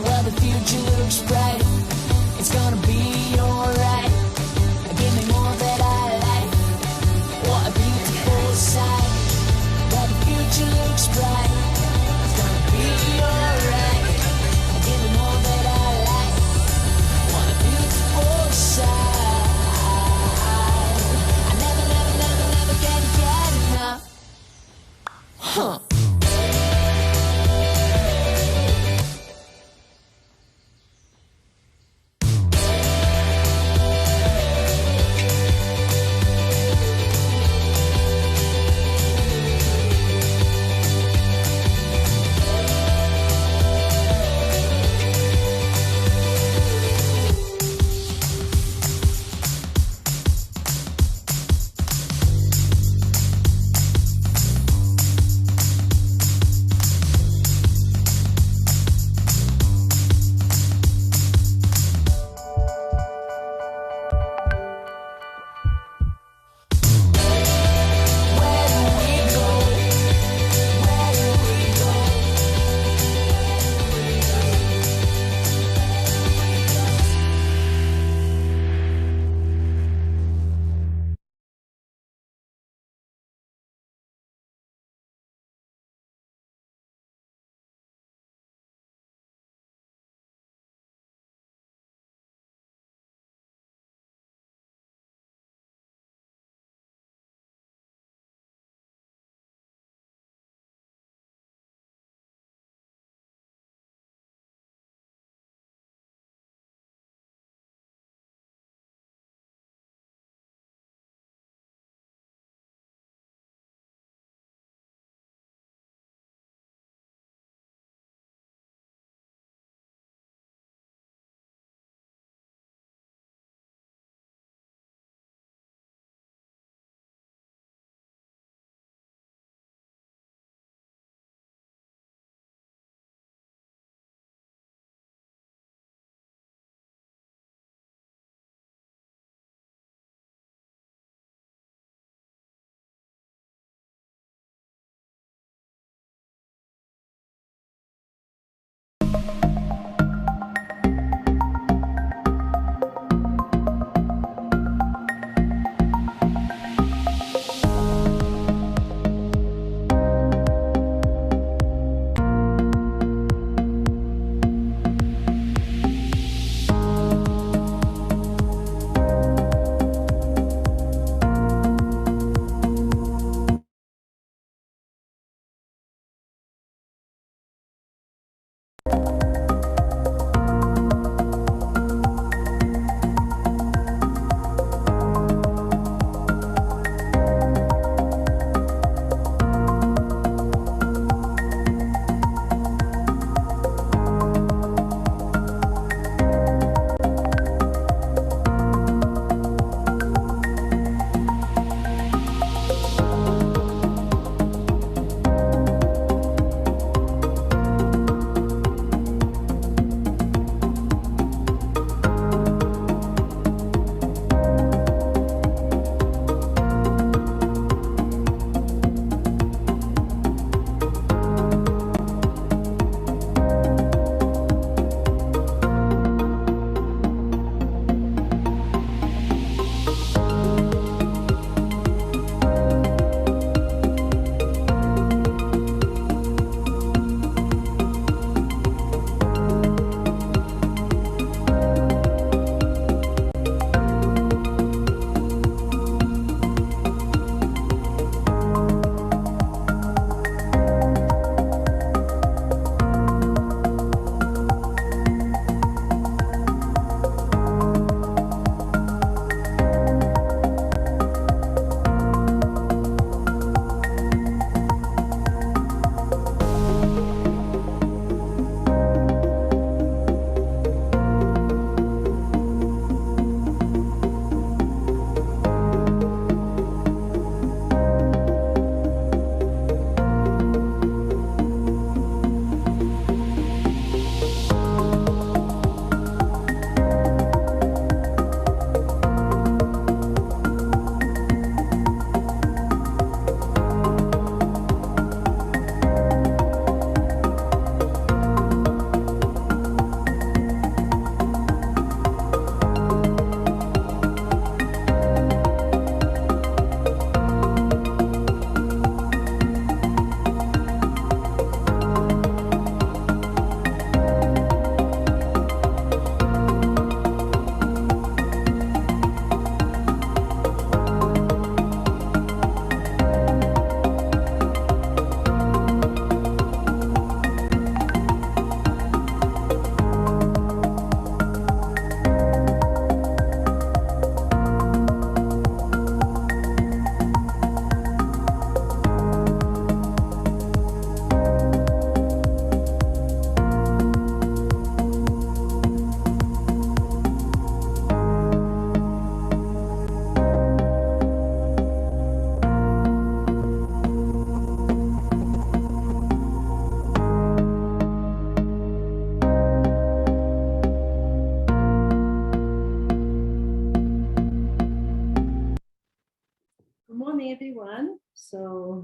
Well, the future looks bright. It's gonna be alright. Give me more that I like. What a beautiful sight. Well, the future looks bright. It's gonna be alright. Give me more that I like. What a beautiful sight. I never, never, never, never can get enough. Huh.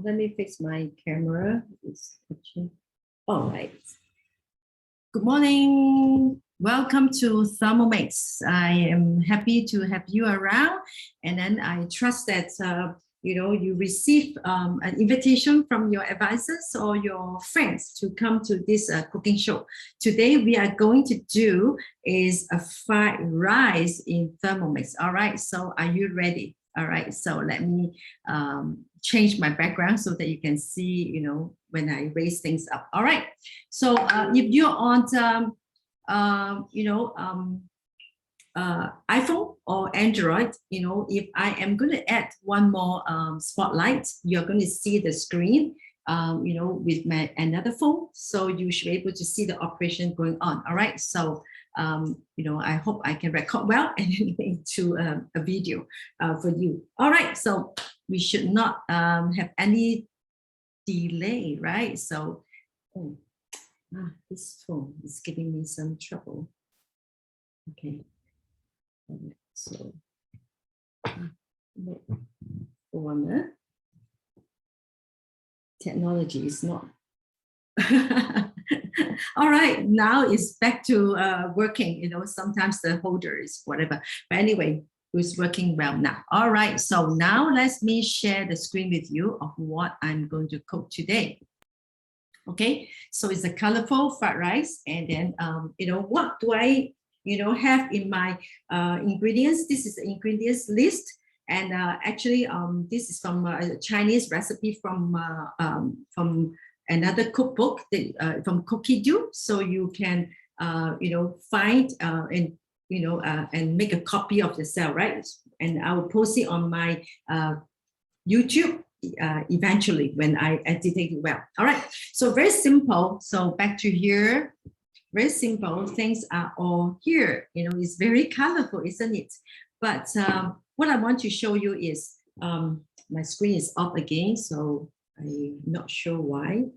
let me fix my camera. It's catching. All right. Good morning. Welcome to Thermomix. I am happy to have you around, and then I trust that you receive an invitation from your advisors or your friends to come to this cooking show. Today we are going to do is a fried rice in Thermomix. All right, so are you ready? All right, so let me change my background so that you can see, when I raise things up. All right, so if you're on iPhone or Android, if I am going to add one more spotlight, you're going to see the screen, with my another phone. So you should be able to see the operation going on. All right. So, I hope I can record well and into a video for you. All right. So we should not have any delay, right? So, this phone is giving me some trouble. Okay. So, technology is not. All right, now it's back to working. Sometimes the holder is whatever. But anyway, it's working well now. All right, so now let me share the screen with you of what I'm going to cook today. Okay, so it's a colorful fried rice, and then what do I have in my ingredients? This is the ingredients list, and actually this is from a Chinese recipe from another cookbook from Cookie Do, so you can find and make a copy of yourself, right? And I will post it on my YouTube eventually when I edit it well. All right, so very simple. So back to here. Very simple. Things are all here. It's very colorful, isn't it? But what I want to show you is my screen is off again, so I'm not sure why.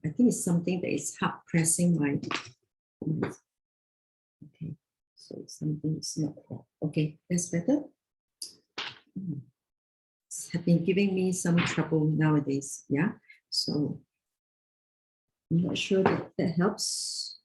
I think it's something that is hard pressing my. Okay, so something is not okay. That's better. It's have been giving me some trouble nowadays. Yeah, so. I'm not sure that helps.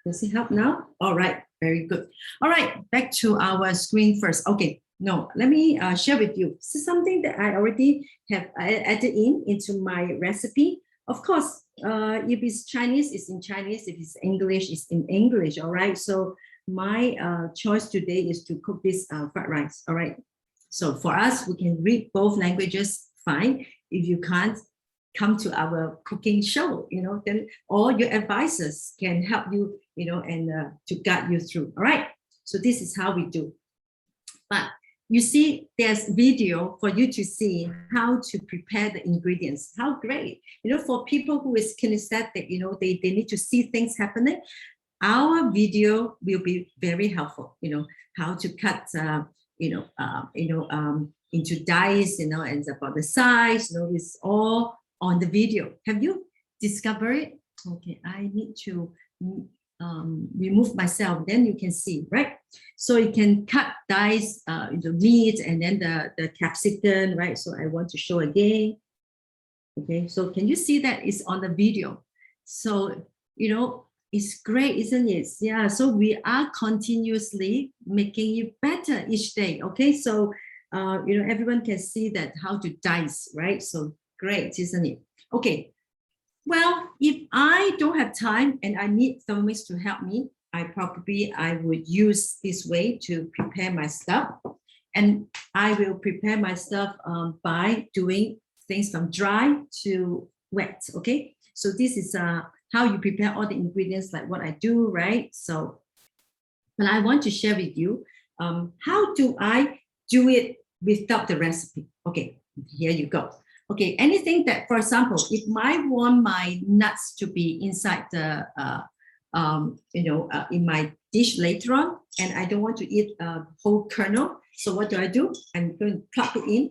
Does it help now? All right, very good. All right, back to our screen first. Okay, no, let me share with you. This is something that I already have added into my recipe. Of course, if it's Chinese, it's in Chinese. If it's English, it's in English. All right, so my choice today is to cook this fried rice. All right, so for us, we can read both languages fine. If you can't, come to our cooking show, then all your advisors can help you, and to guide you through. All right. So this is how we do. But you see, there's video for you to see how to prepare the ingredients. How great, for people who is kinesthetic, they need to see things happening. Our video will be very helpful, how to cut, into dice, and about the size, it's all on the video. Have you discovered it? Okay, I need to remove myself, then you can see, right? So you can cut dice, the meat, and then the capsicum, right? So I want to show again. Okay, so can you see that it's on the video? So, it's great, isn't it? Yeah, so we are continuously making it better each day. Okay, so, everyone can see that how to dice, right? So great, isn't it? Okay. Well, if I don't have time and I need Thermomix to help me, I would use this way to prepare my stuff. And I will prepare my stuff by doing things from dry to wet. Okay. So this is how you prepare all the ingredients, like what I do, right? So, but I want to share with you how do I do it without the recipe. Okay, here you go. Okay, anything that, for example, if I want my nuts to be inside the, in my dish later on, and I don't want to eat a whole kernel, so what do? I'm going to plop it in,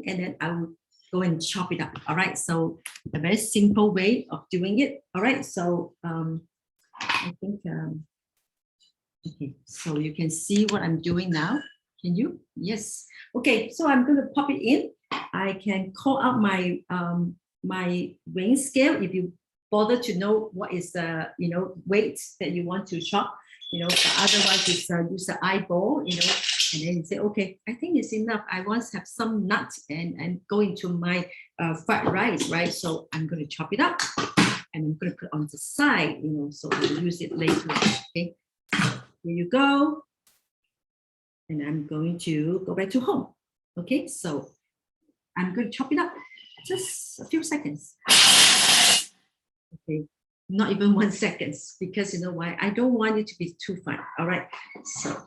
and then I will go and chop it up. All right, so a very simple way of doing it. All right, so I think, okay, so you can see what I'm doing now. Can you? Yes. Okay, so I'm going to pop it in. I can call out my my weighing scale if you bother to know what is the weight that you want to chop. But otherwise it's use the eyeball, and then you say, okay, I think it's enough. I want to have some nuts and go into my fried rice, right? So I'm going to chop it up and I'm going to put on the side, so I'll use it later. Okay, here you go. And I'm going to go back to home. Okay, so I'm going to chop it up just a few seconds. Okay, not even 1 second, because you know why? I don't want it to be too fine. All right, so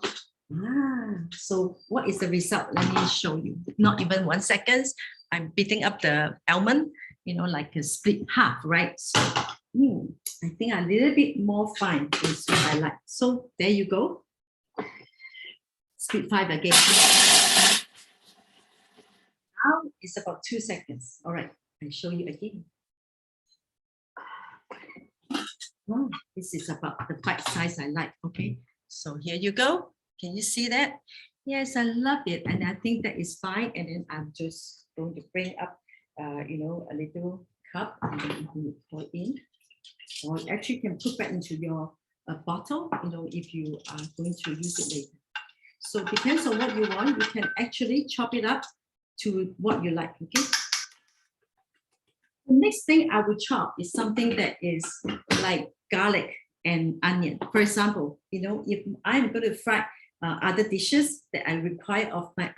what is the result? Let me show you. Not even 1 second. I'm beating up the almond, like a split half, right? So I think a little bit more fine is what I like. So there you go. Split 5 again. Now it's about 2 seconds. All right, I'll show you again. Oh, this is about the bite size I like. Okay, so here you go. Can you see that? Yes, I love it, and I think that is fine. And then I'm just going to bring up, a little cup, and then you pour in, or actually you can put that into your bottle. If you are going to use it later. So it depends on what you want. You can actually chop it up to what you like. Okay. The next thing I would chop is something that is like garlic and onion. For example, if I'm going to fry other dishes that I require of my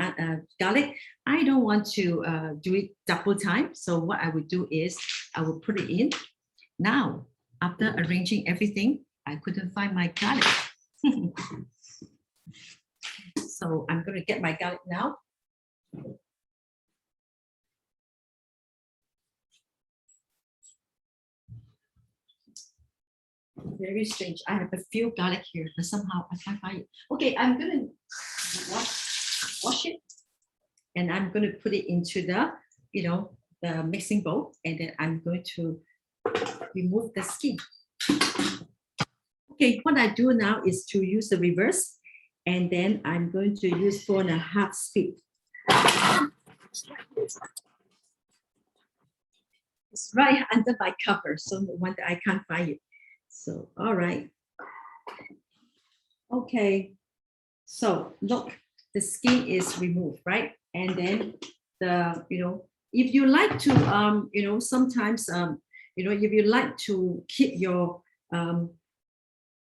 garlic, I don't want to do it double time. So what I would do is I will put it in. Now, after arranging everything, I couldn't find my garlic. So I'm going to get my garlic now. Very strange. I have a few garlic here, but somehow I can't find it. Okay, I'm going to wash it, and I'm going to put it into the, the mixing bowl, and then I'm going to remove the skin. Okay, what I do now is to use the reverse, and then I'm going to use 4.5 speed. It's right under my cover, so no wonder I can't find it. So, all right. Okay, so look, the skin is removed, right? And then if you like to, sometimes, if you like to keep your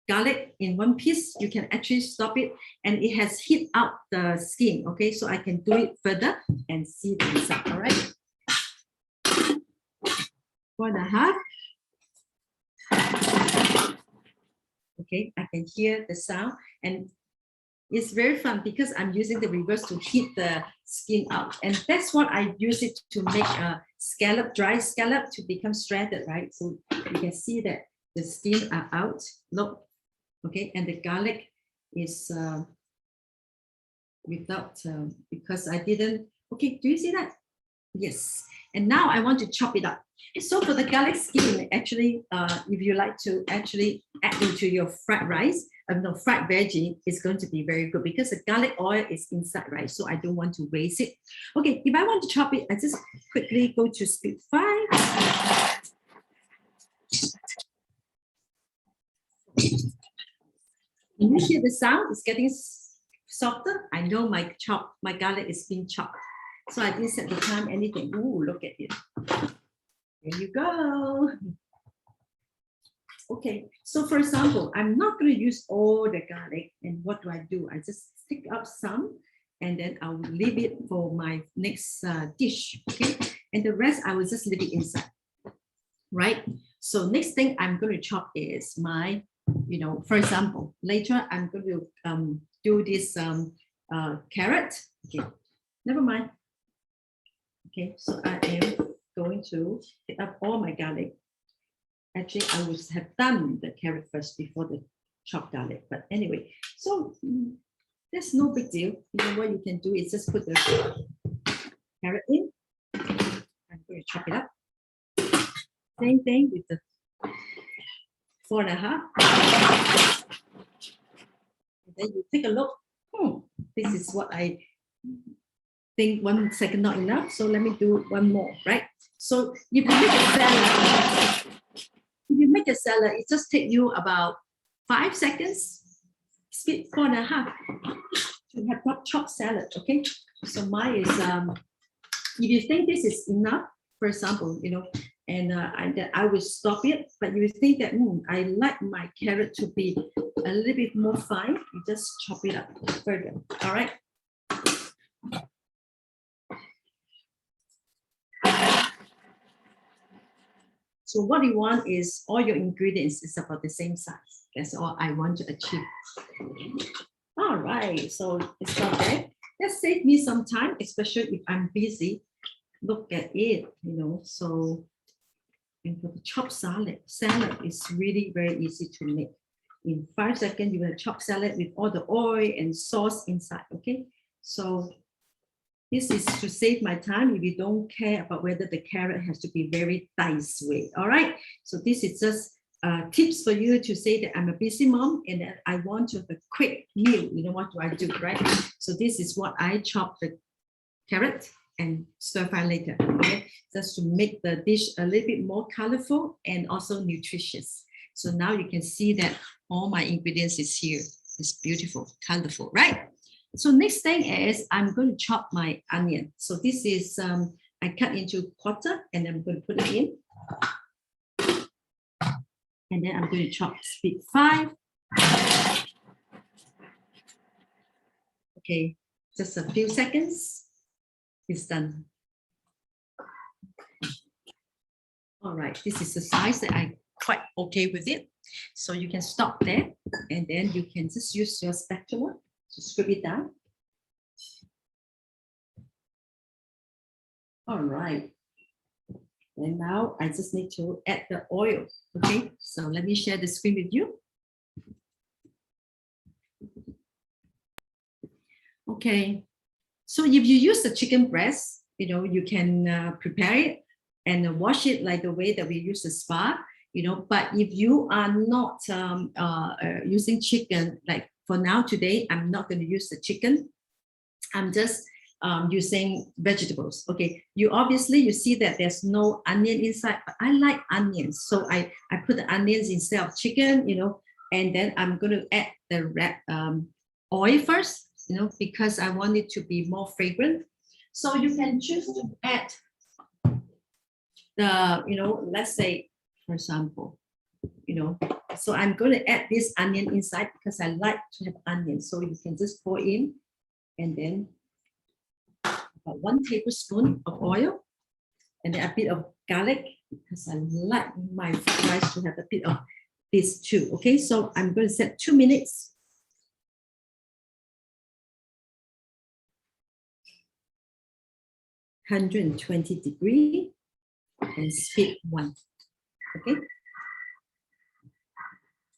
garlic in one piece, you can actually stop it, and it has hit out the skin. Okay, so I can do it further and see the result. All right, 4.5. Okay, I can hear the sound, and it's very fun because I'm using the reverse to hit the skin out, and that's what I use it to make a scallop, dry scallop, to become shredded, right? So you can see that the skin are out. Look, okay, and the garlic is without because I didn't. Okay, do you see that? Yes. And now I want to chop it up. So for the garlic skin, actually, if you like to actually add into your fried rice, fried veggie, is going to be very good because the garlic oil is inside, right? So I don't want to waste it. Okay, if I want to chop it, I just quickly go to speed 5. Can you hear the sound? It's getting softer. I know my garlic is being chopped. So I didn't set the time, anything. Ooh, look at it. There you go. Okay, so for example, I'm not going to use all the garlic. And what do? I just stick up some, and then I will leave it for my next dish. Okay, and the rest I will just leave it inside. Right. So next thing I'm going to chop is my, for example, later I'm going to do this carrot. Okay, never mind. Okay, so I am going to pick up all my garlic. Actually, I would have done the carrot first before the chopped garlic. But anyway, so there's no big deal. What you can do is just put the carrot in. I'm going to chop it up. Same thing with the 4.5. And then you take a look. This is what I think 1 second not enough, so let me do one more, right? So if you make a salad, it just take you about 5 seconds, speed 4.5 to have chopped salad, okay? So mine is, if you think this is enough, for example, you know, and I will stop it, but you think that, I like my carrot to be a little bit more fine, you just chop it up further, all right? So what you want is all your ingredients is about the same size. That's all I want to achieve. All right, so it's not bad. That saved me some time, especially if I'm busy. Look at it, you know. So, and for the chopped salad is really very easy to make. In 5 seconds, you will chop salad with all the oil and sauce inside. Okay, so this is to save my time if you don't care about whether the carrot has to be very diced way. All right, so this is just tips for you to say that I'm a busy mom and that I want to have a quick meal. You know, what do I do, right? So this is what I chop the carrot and stir fry later, okay? Just to make the dish a little bit more colorful and also nutritious. So now you can see that all my ingredients is here. It's beautiful, colorful, right? So next thing is I'm going to chop my onion. So this is, I cut into quarter and I'm going to put it in. And then I'm going to chop speed 5. Okay, just a few seconds. It's done. All right, this is the size that I'm quite okay with it. So you can stop there and then you can just use your spatula to scrape it down. All right. And now I just need to add the oil. Okay, so let me share the screen with you. Okay, so if you use the chicken breast, you know, you can prepare it and wash it like the way that we use the spa, you know, but if you are not using chicken, like for now today, I'm not going to use the chicken. I'm just using vegetables. Okay, you see that there's no onion inside, but I like onions, so I put the onions instead of chicken, you know, and then I'm going to add the oil first, you know, because I want it to be more fragrant. So you can choose to add the, you know, let's say, for example, you know, so I'm going to add this onion inside because I like to have onions. So you can just pour in and then about 1 tablespoon of oil and then a bit of garlic because I like my fried rice to have a bit of this too. Okay, so I'm going to set 2 minutes. (120°) and speed 1. Okay,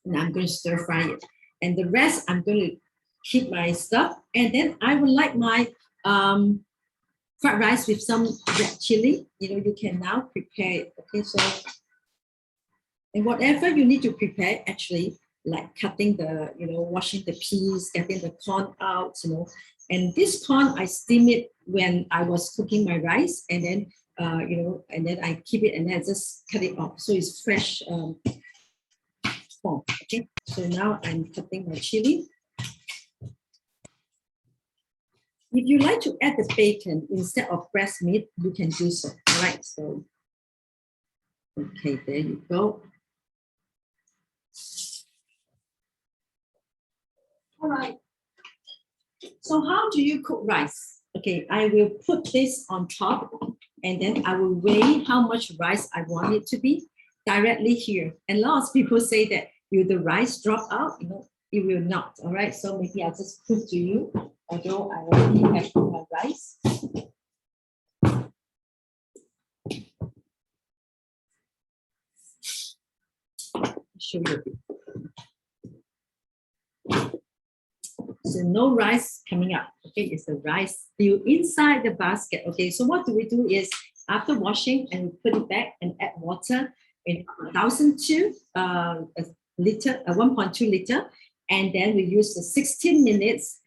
and I'm going to stir fry it, and the rest I'm going to keep my stuff, and then I would like my fried rice with some red chili. You know, you can now prepare it. Okay, so and whatever you need to prepare, actually, like cutting the, you know, washing the peas, getting the corn out, you know, and this corn I steam it when I was cooking my rice, and then you know, and then I keep it and then I just cut it off, so it's fresh form. Okay, so now I'm cutting my chili. If you like to add the bacon instead of breast meat, you can do so. All right, so okay, there you go. All right. So how do you cook rice? Okay, I will put this on top and then I will weigh how much rice I want it to be directly here. And lots of people say that will the rice drop out? You know, it will not. All right, so maybe I'll just prove to you, although I already have my rice. I'll show you a bit. So no rice coming up. Okay, it's the rice still inside the basket. Okay, so what do we do is after washing and put it back and add water in 1,002 liter, 1.2 liter, and then we use the 16 minutes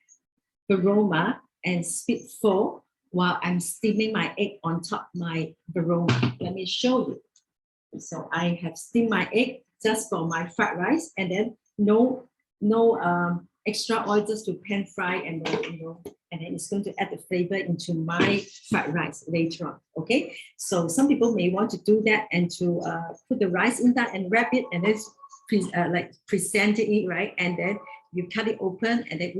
aroma and speed 4 while I'm steaming my egg on top my varoma. Let me show you. So I have steamed my egg just for my fried rice, and then no extra oil, just to pan fry, and then and then it's going to add the flavor into my fried rice later on. Okay, so some people may want to do that and to put the rice in that and wrap it, and then like present it, right? And then you cut it open, and then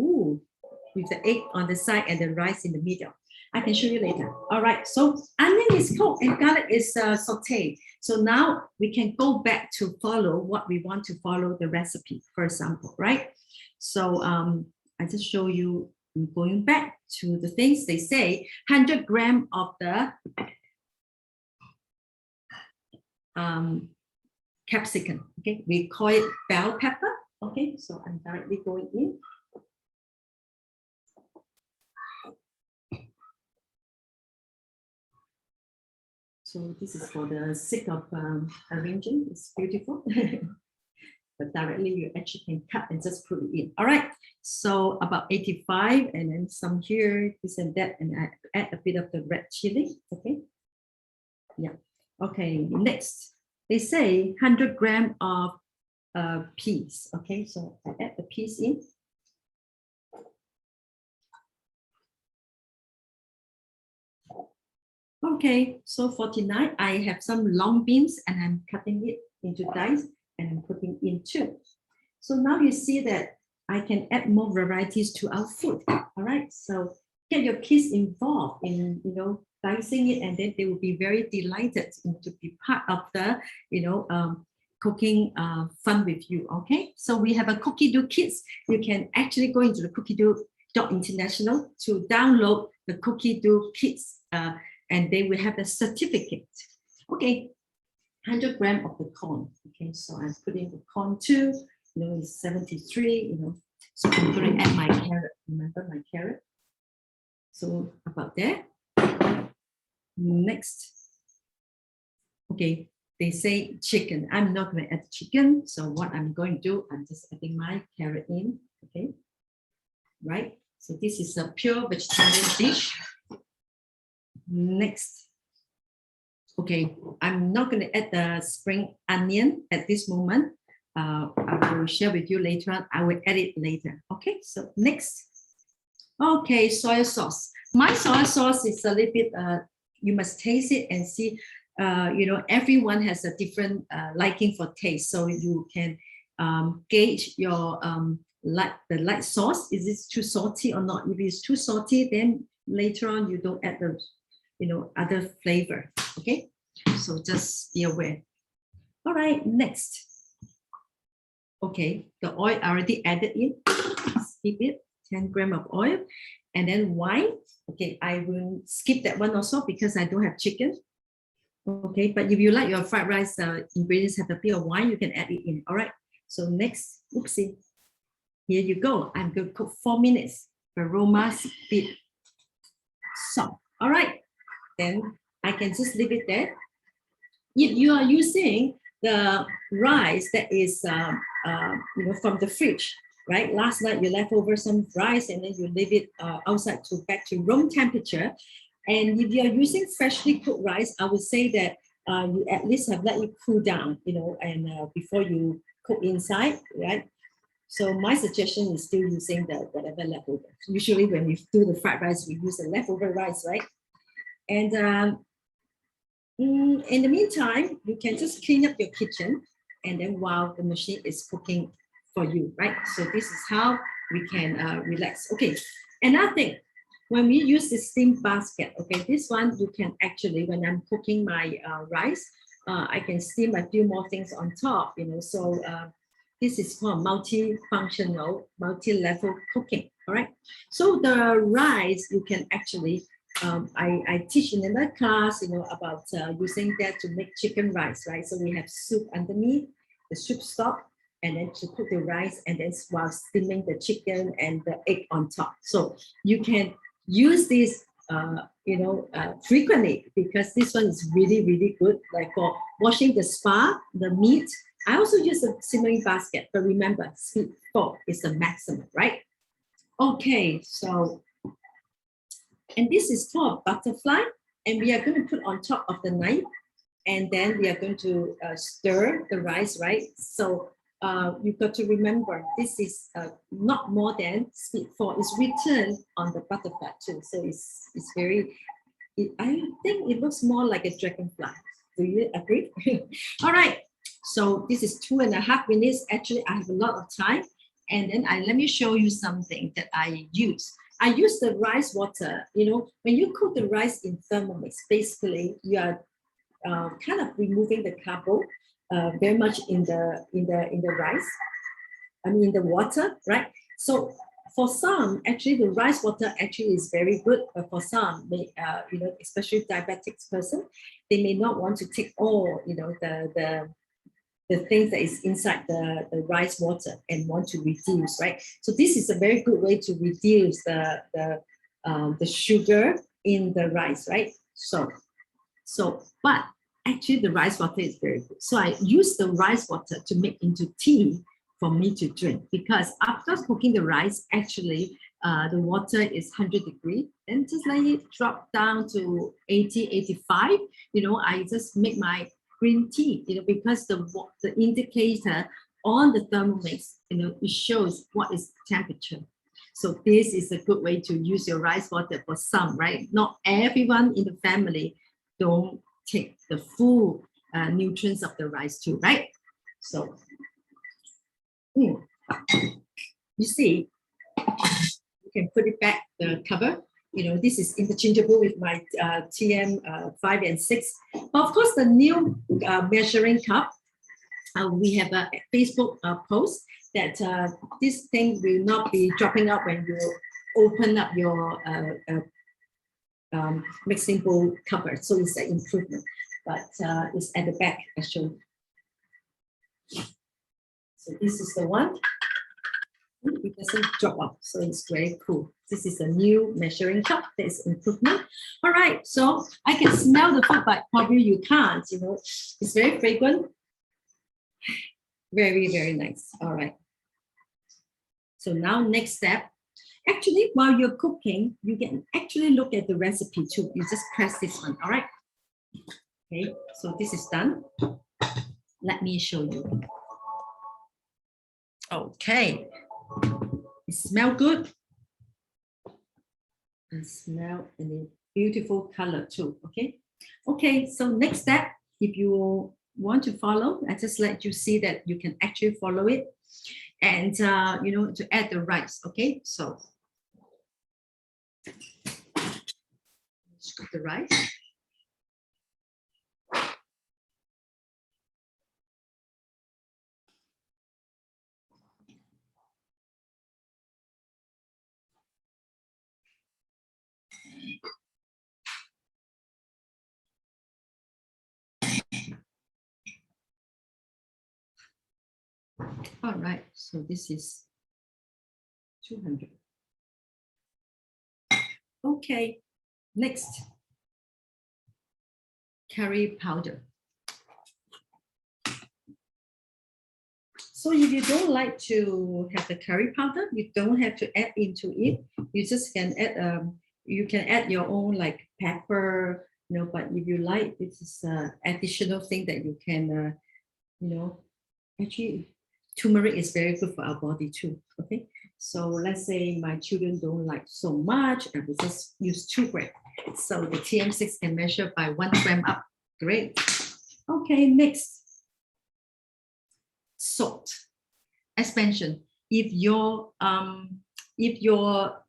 with the egg on the side and the rice in the middle. I can show you later. All right, so onion is cooked and garlic is sauteed. So now we can go back to follow what we want to follow the recipe, for example, right? So I just show you, going back to the things they say, 100 grams of the capsicum, okay? We call it bell pepper, okay? So I'm directly going in. So this is for the sake of arranging. It's beautiful. But directly you actually can cut and just put it in. All right. So about 85, and then some here, this and that, and I add a bit of the red chili. Okay. Yeah. Okay. Next, they say 100 grams of peas. Okay. So I add the peas in. Okay, so 49, I have some long beans and I'm cutting it into dice and I'm putting in too. So now you see that I can add more varieties to our food. All right, so get your kids involved in, dicing it, and then they will be very delighted to be part of the, cooking fun with you. Okay, so we have a Cookie Do Kids. You can actually go into the cookiedoo.international to download the Cookie Do Kids. And they will have a certificate. Okay, 100 grams of the corn. Okay, so I'm putting the corn too. It's 73. So I'm going to add my carrot. Remember my carrot? So about that. Next. Okay, they say chicken. I'm not going to add chicken. So what I'm going to do, I'm just adding my carrot in. Okay, right. So this is a pure vegetarian dish. Next, okay, I'm not going to add the spring onion at this moment. I will share with you later on. I will add it later. Okay, so next. Okay, soy sauce. My soy sauce is a little bit, you must taste it and see, everyone has a different liking for taste. So you can gauge your the light sauce. Is it too salty or not? If it's too salty, then later on you don't add the other flavor. Okay, so just be aware. All right, next. Okay, the oil already added in. Skip it, 10 grams of oil, and then wine. Okay, I will skip that one also because I don't have chicken. Okay, but if you like your fried rice ingredients have a bit of wine, you can add it in. All right, so next, oopsie, here you go. I'm going to cook 4 minutes. Aroma, speed, salt. All right. Then I can just leave it there. If you are using the rice that is from the fridge, right? Last night you left over some rice and then you leave it outside to back to room temperature. And if you are using freshly cooked rice, I would say that you at least have let it cool down, and before you cook inside, right? So my suggestion is still using the whatever leftover. Usually when we do the fried rice, we use the leftover rice, right? And in the meantime, you can just clean up your kitchen, and then while the machine is cooking for you, right? So this is how we can relax. Okay, another thing, when we use the steam basket, okay, this one you can actually, when I'm cooking my rice, I can steam a few more things on top, so this is called multi-functional, multi-level cooking, all right? So the rice, you can actually, I teach in another class, about using that to make chicken rice, right? So we have soup underneath, the soup stock, and then to cook the rice, and then while steaming the chicken and the egg on top. So you can use this, frequently, because this one is really, really good, like for washing the spa, the meat. I also use a simmering basket, but remember, speed 4 is the maximum, right? Okay, so And this is called butterfly. And we are going to put on top of the knife. And then we are going to stir the rice, right? So you've got to remember, this is not more than speed 4. It's written on the butterfly too. So it's very, I think it looks more like a dragonfly. Do you agree? All right. So this is 2.5 minutes. Actually, I have a lot of time. And then let me show you something that I use. I use the rice water. You know, when you cook the rice in Thermomix, basically you are kind of removing the carbo very much in the rice. I mean, in the water, right? So for some, actually, the rice water actually is very good. But for some, they, you know, especially diabetic person, they may not want to take all, you know, the things that is inside the rice water and want to reduce, right? So this is a very good way to reduce the sugar in the rice, right? So, but actually the rice water is very good. So I use the rice water to make into tea for me to drink, because after cooking the rice, actually the water is 100 degrees, and just let it drop down to 80, 85. You know, I just make my green tea, you know, because the indicator on the Thermomix, you know, it shows what is temperature. So this is a good way to use your rice water for some, right? Not everyone in the family don't take the full nutrients of the rice too, right? So you see, you can put it back, the cover. You know, this is interchangeable with my TM 5 and 6. But of course, the new measuring cup, we have a Facebook post that this thing will not be dropping out when you open up your mixing bowl cover. So it's an improvement, but it's at the back actually. So this is the one. It doesn't drop off, so it's very cool. This is a new measuring cup. There's improvement. All right, so I can smell the food, but probably you can't. You know, it's very fragrant. Very, very nice. All right. So now next step. Actually, while you're cooking, you can actually look at the recipe too. You just press this one. All right. Okay. So this is done. Let me show you. Okay. It smells good. And smell and a beautiful color too. Okay. Okay. So next step, if you want to follow, I just let you see that you can actually follow it, and you know, to add the rice. Okay. So scoop the rice. All right, so this is 200. Okay, next, curry powder. So if you don't like to have the curry powder, you don't have to add into it. You just can add, you can add your own like pepper, you know, but if you like, this is an additional thing that you can, you know, actually turmeric is very good for our body too. Okay, so let's say my children don't like so much, I will just use 2 grams. So the TM6 can measure by 1 gram up. Great. Okay, next, salt. As mentioned, if your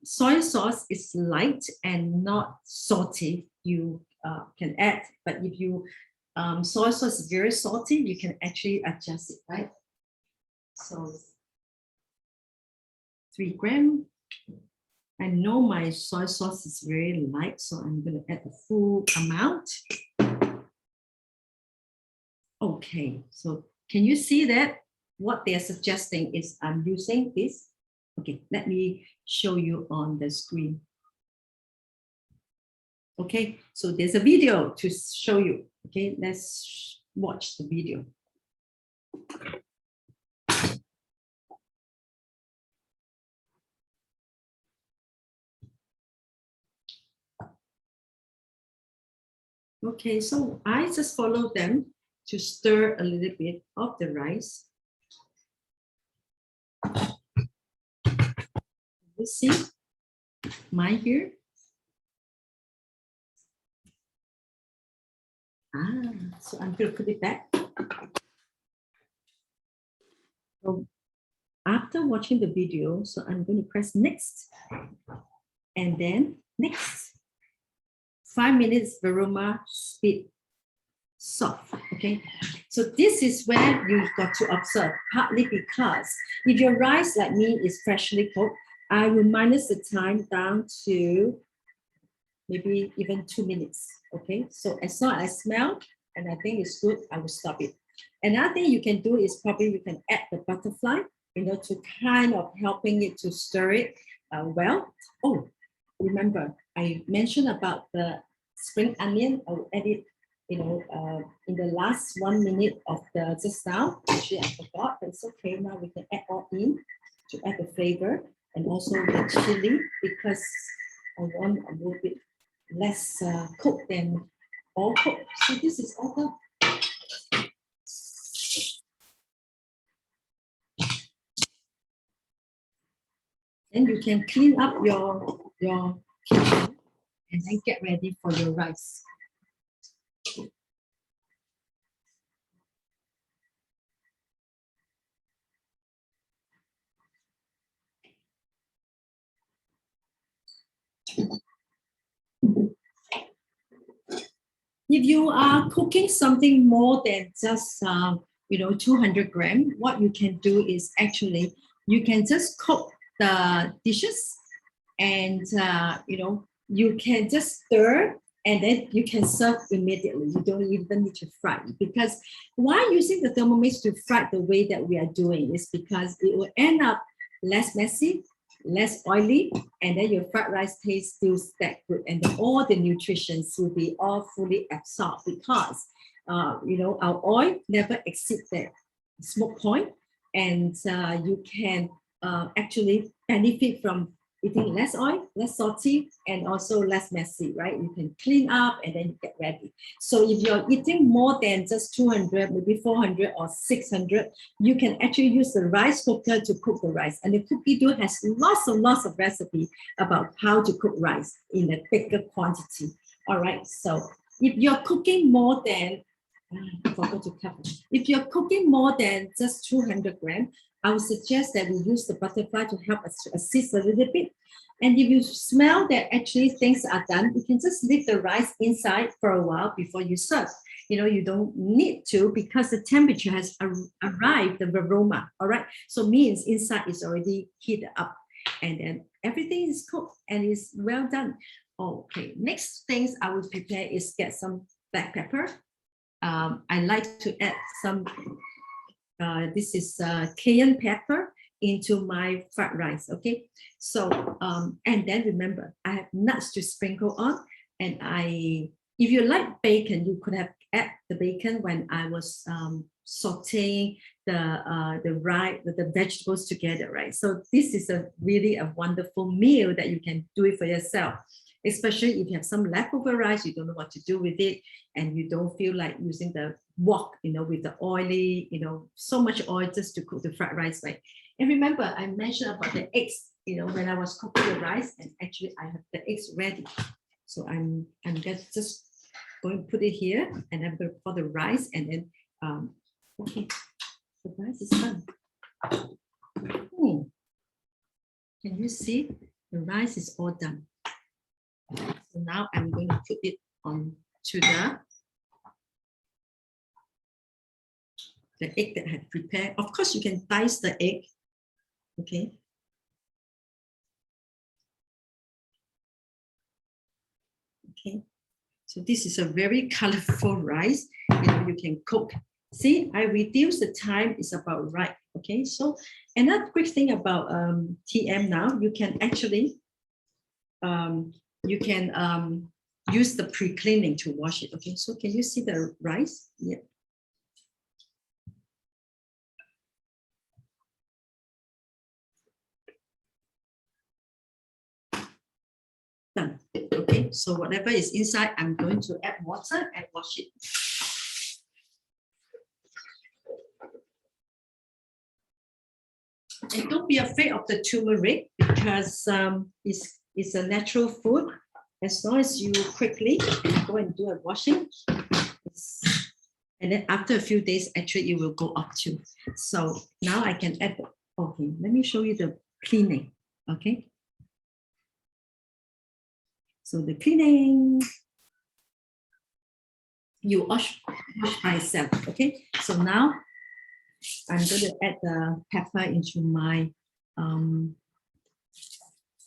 soy sauce is light and not salty, you can add. But if you soy sauce is very salty, you can actually adjust it, right? So 3 grams. I know my soy sauce is very light, so I'm going to add the full amount. Okay, so can you see that what they're suggesting is I'm using this? Okay, let me show you on the screen. Okay, so there's a video to show you. Okay, let's watch the video. Okay, so I just follow them to stir a little bit of the rice. You see mine here? So I'm going to put it back. So after watching the video, so I'm going to press next and then next. 5 minutes, aroma, speed, soft. Okay, so this is where you've got to observe, partly because if your rice like me is freshly cooked, I will minus the time down to maybe even 2 minutes. Okay, so as long as I smell and I think it's good, I will stop it. Another thing you can do is probably you can add the butterfly, to kind of helping it to stir it well. Oh, remember I mentioned about the spring onion. I will add it, in the last 1 minute of the just now. Actually, I forgot, but it's okay. Now we can add all in to add the flavor, and also the chili, because I want a little bit less cooked than all cooked. So this is all done. Then you can clean up your kitchen and then get ready for your rice. If you are cooking something more than just 200 grams, what you can do is actually you can just cook the dishes, and you can just stir, and then you can serve immediately. You don't even need to fry, because why using the Thermomix to fry the way that we are doing is because it will end up less messy, less oily, and then your fried rice tastes still that good, and then all the nutritions will be all fully absorbed, because our oil never exceeds the smoke point, and you can actually benefit from eating less oil, less salty, and also less messy, right? You can clean up and then you get ready. So if you're eating more than just 200, maybe 400 or 600, you can actually use the rice cooker to cook the rice. And the cookie dough has lots of recipe about how to cook rice in a bigger quantity. All right, so if you're cooking more than, I forgot to cover. If you're cooking more than just 200 grams, I would suggest that we use the butterfly to help us to assist a little bit. And if you smell that actually things are done, you can just leave the rice inside for a while before you serve. You don't need to, because the temperature has arrived, the aroma. All right, so means inside is already heated up, and then everything is cooked and is well done. Okay, next things I will prepare is get some black pepper. I like to add some, this is cayenne pepper into my fried rice. Okay, so and then remember, I have nuts to sprinkle on, and if you like bacon, you could have add the bacon when I was sauteing the vegetables together, right? So this is really a wonderful meal that you can do it for yourself, especially if you have some leftover rice, you don't know what to do with it, and you don't feel like using the wok, with the oily, so much oil just to cook the fried rice, right? And remember, I mentioned about the eggs, when I was cooking the rice, and actually I have the eggs ready. So I'm just going to put it here, and I'm going to pour the rice, and then, okay, the rice is done. Can you see? The rice is all done. So now I'm going to put it on to the egg that I had prepared. Of course, you can dice the egg. Okay. Okay. So this is a very colorful rice. You can cook. See, I reduce the time. It's about right. Okay. So another quick thing about TM now, you can actually use the pre-cleaning to wash it. Okay. So can you see the rice? Yeah. Done. Okay, So whatever is inside, I'm going to add water and wash it. And don't be afraid of the turmeric because it's a natural food. As long as you quickly go and do a washing, and then after a few days, actually it will go up too. So now I can add. Okay, let me show you the cleaning. Okay. So the cleaning, you wash by itself. Okay. So now I'm going to add the pepper into my the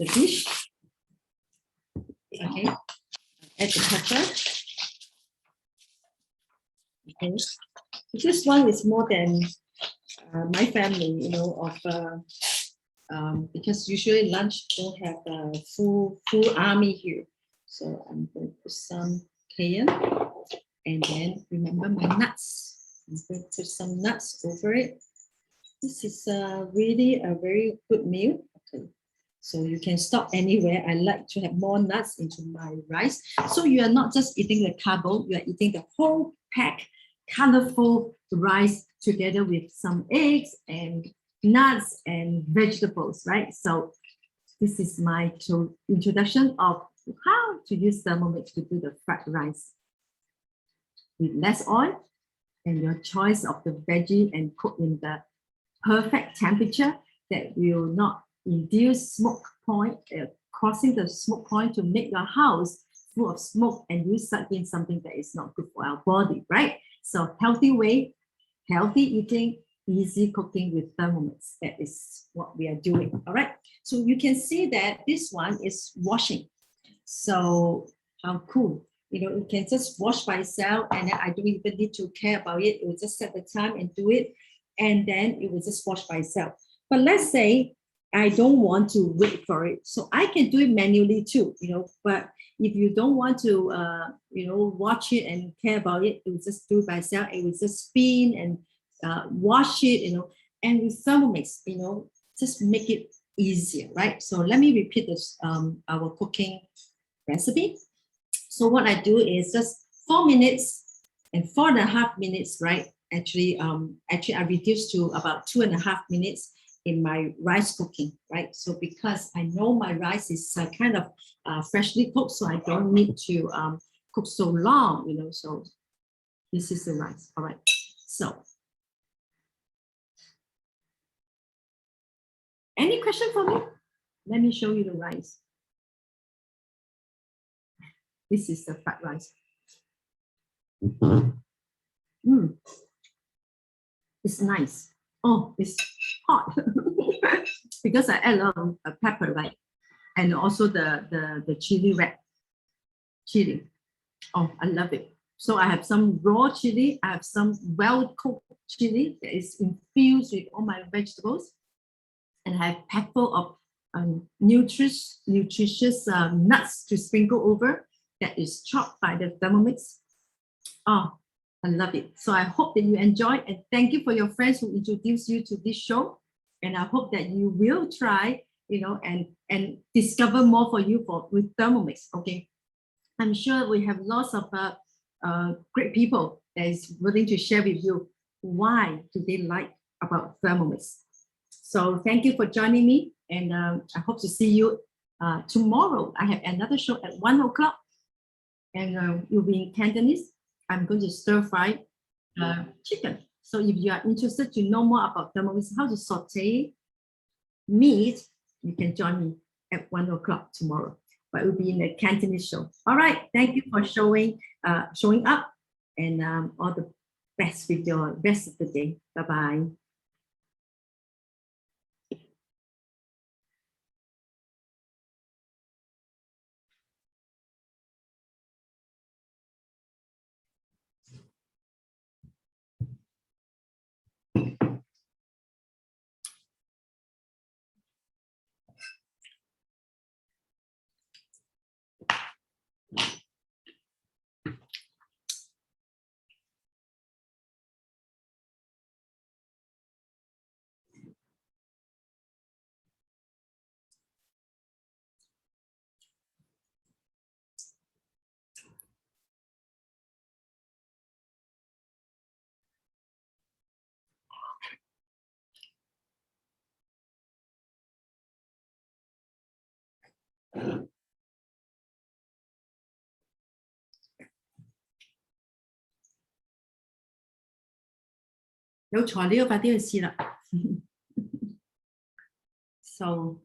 dish. Okay, add the pepper. Okay, this one is more than my family, you know, because usually lunch don't have a full army here. So I'm going to put some cayenne, and then remember my nuts. I'm going to put some nuts over it. This is really a very good meal. Okay. So you can stop anywhere. I like to have more nuts into my rice. So you are not just eating the carbo, you are eating the whole pack, colorful rice together with some eggs and nuts and vegetables, right? So this is my introduction of how to use Thermomix to do the fried rice with less oil and your choice of the veggie and cook in the perfect temperature that will not induce smoke point, causing the smoke point to make your house full of smoke and you suck in something that is not good for our body, right? So healthy way, healthy eating, easy cooking with Thermomix. That is what we are doing, all right? So you can see that this one is washing. So how cool. You know, it can just wash by itself and then I don't even need to care about it. It will just set the time and do it. And then it will just wash by itself. But let's say I don't want to wait for it. So I can do it manually too, you know, but if you don't want to, you know, watch it and care about it, it will just do it by itself. It will just spin and wash it, you know, and with Thermomix, you know, just make it easier, right? So let me repeat this, our cooking recipe. So what I do is just 4 minutes and 4.5 minutes, right? Actually, I reduced to about 2.5 minutes in my rice cooking, right? So because I know my rice is kind of freshly cooked, so I don't need to cook so long, you know. So this is the rice, all right. So any question for me? Let me show you the rice. This is the fried rice. It's nice. Oh, it's hot because I add a lot of pepper, right? And also the chili red chili. Oh, I love it. So I have some raw chili. I have some well-cooked chili that is infused with all my vegetables. And I have packed full of nutritious nuts to sprinkle over that is chopped by the Thermomix. Oh, I love it. So I hope that you enjoy and thank you for your friends who introduced you to this show. And I hope that you will try, you know, and discover more for you with Thermomix. Okay. I'm sure we have lots of great people that is willing to share with you why do they like about Thermomix. So thank you for joining me, and I hope to see you tomorrow. I have another show at 1 o'clock, and you'll be in Cantonese. I'm going to stir fry chicken. So if you are interested to know more about Thermomix, how to saute meat, you can join me at 1 o'clock tomorrow. But it will be in the Cantonese show. All right, thank you for showing up, and all the best with your rest of the day. Bye-bye. 有材料快啲去試啦。So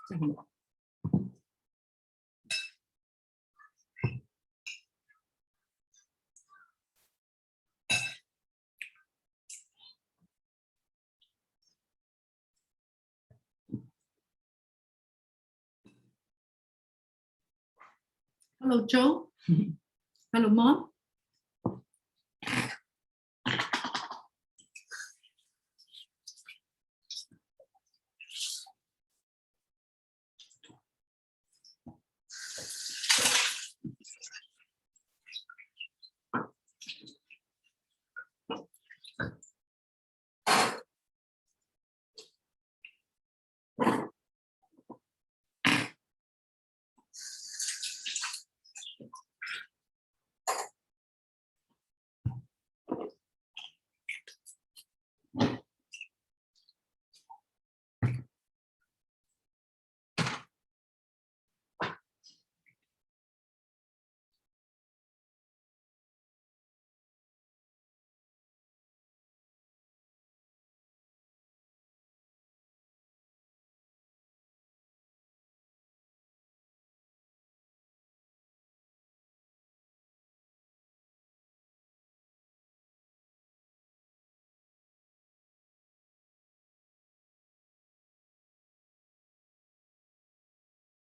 就係 Hello Joe. Hello Mom.